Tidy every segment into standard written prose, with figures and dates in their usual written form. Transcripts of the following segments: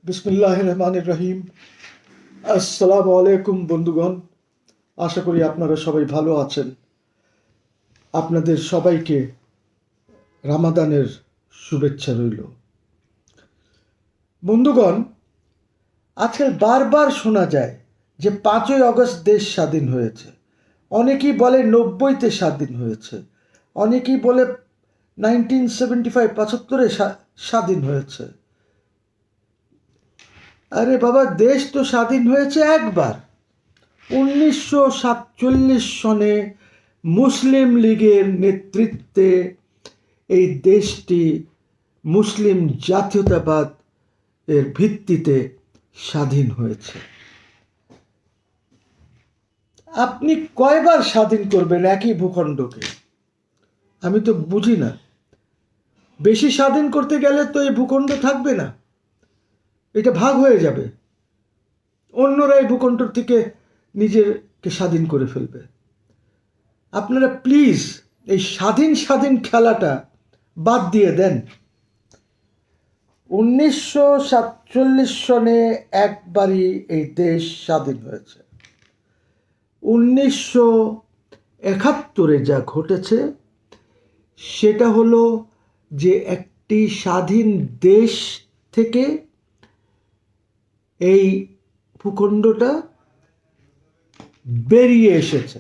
বিসমিল্লাহির রহমানির রহিম। আসসালামু আলাইকুম বন্ধুগণ, আশা করি আপনারা সবাই ভালো আছেন। আপনাদের সবাইকে রামাদানের শুভেচ্ছা রইল। বন্ধুগণ, আজকাল বারবার শোনা যায় যে 5ই আগস্ট দেশ স্বাধীন হয়েছে। অনেকেই বলে 90-তে স্বাধীন হয়েছে, অনেকেই বলে 1975 স্বাধীন হয়েছে। আরে বাবা, দেশ তো স্বাধীন হয়েছে একবার, 1947 সনে মুসলিম লীগের নেতৃত্বে এই দেশটি মুসলিম জাতীয়তাবাদ এর ভিত্তিতে স্বাধীন হয়েছে। আপনি কয়বার স্বাধীন করবেন একই ভূখণ্ডকে? আমি তো বুঝি না। বেশি স্বাধীন করতে গেলে তো এই ভূখণ্ড থাকবে না, এটা ভাগ হয়ে যাবে, অন্যরা এই ভূখণ্ড থেকে নিজেকে স্বাধীন করে ফেলবে। আপনারা প্লিজ এই স্বাধীন খেলাটা বাদ দিয়ে দেন। 1947 সনে একবারই এই দেশ স্বাধীন হয়েছে। 1971 যা ঘটেছে সেটা হলো যে একটি স্বাধীন দেশ থেকে এই ভূখণ্ডটা বেরিয়ে এসেছে।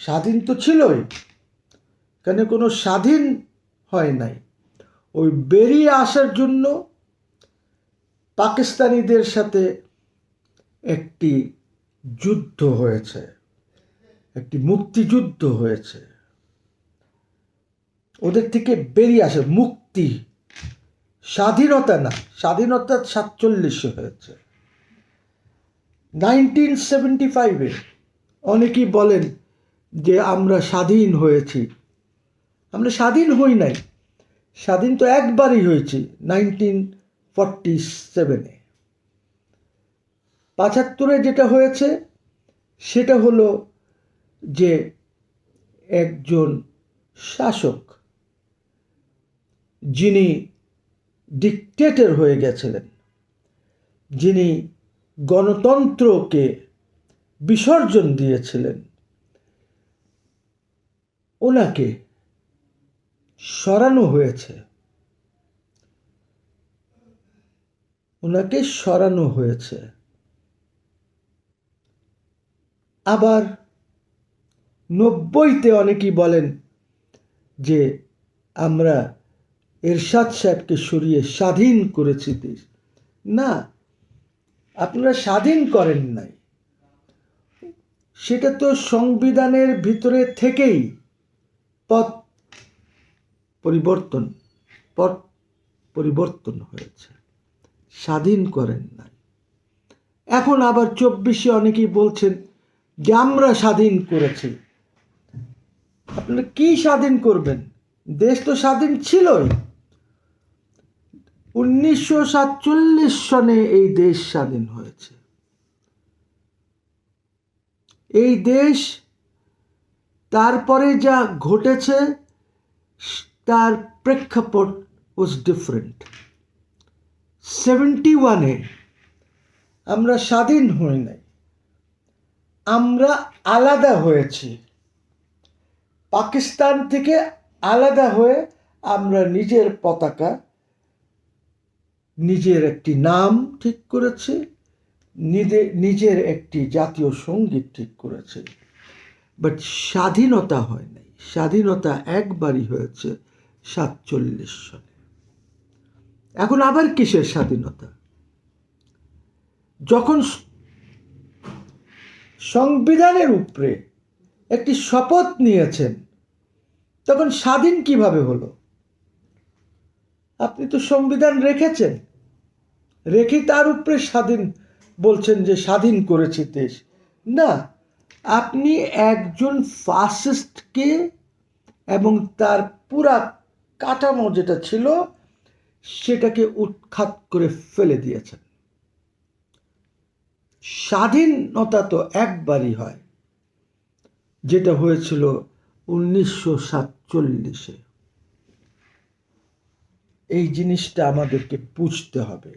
স্বাধীন তো ছিলই, কেন কোনো স্বাধীন হয় নাই। ওই বেরিয়ে আসার জন্য পাকিস্তানিদের সাথে একটি যুদ্ধ হয়েছে, একটি মুক্তিযুদ্ধ হয়েছে। ওদের থেকে বেরিয়ে আসে মুক্তি, স্বাধীনতা না। স্বাধীনতা 47 হয়েছে। 1975 অনেকেই বলেন যে আমরা স্বাধীন হয়েছি। আমরা স্বাধীন হই নাই, স্বাধীন তো একবারই হয়েছি 1947। 75 যেটা হয়েছে সেটা হলো যে একজন শাসক, যিনি ডিক্টেটর হয়ে গেছিলেন, যিনি গণতন্ত্রকে বিসর্জন দিয়েছিলেন, ওনাকে সরানো হয়েছে। ওনাকে সরানো হয়েছে। আবার 90-তে অনেকেই বলেন যে আমরা এরশাদ সাহেবকে সরিয়ে স্বাধীন করেছি দেশ। না, আপনারা স্বাধীন করেন নাই, সেটা তো সংবিধানের ভিতরে থেকেই পথ পরিবর্তন হয়েছে, স্বাধীন করেন নাই। এখন আবার 24-এ অনেকেই বলছেন যে আমরা স্বাধীন করেছি। আপনারা কি স্বাধীন করবেন? দেশ তো স্বাধীন ছিলই। 1947 সনে এই দেশ স্বাধীন হয়েছে। এই দেশ তারপরে যা ঘটেছে তার প্রেক্ষাপট ওয়াজ ডিফারেন্ট। 71-এ আমরা স্বাধীন হই নাই, আমরা আলাদা হয়েছি। পাকিস্তান থেকে আলাদা হয়ে আমরা নিজের পতাকা, নিজের একটি নাম ঠিক করেছি, নিজের একটি জাতীয় সঙ্গীত ঠিক করেছে। বাট স্বাধীনতা হয় নাই। স্বাধীনতা একবারই হয়েছে 47 সালে। এখন আবার কিসের স্বাধীনতা? যখন সংবিধানের উপরে একটি শপথ নিয়েছেন তখন স্বাধীন কিভাবে হলো? আপনি তো সংবিধান রেখেছেন, রেখে তার উপরে স্বাধীন বলছেন যে স্বাধীন করেছি দেশ। না, আপনি একজন ফাসিস্টকে এবং তার পুরা কাঠামো যেটা ছিল সেটাকে উৎখাত করে ফেলে দিয়েছেন। স্বাধীনতা তো একবারই হয়, যেটা হয়েছিল 1947-এ। এই জিনিসটা আমাদেরকে বুঝতে হবে।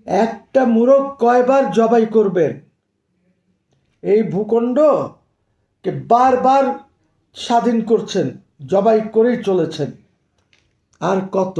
একটা মোরগ কয়বার জবাই করবেন? এই ভূখণ্ডকে বারবার স্বাধীন করছেন, জবাই করেই চলেছেন। আর কত?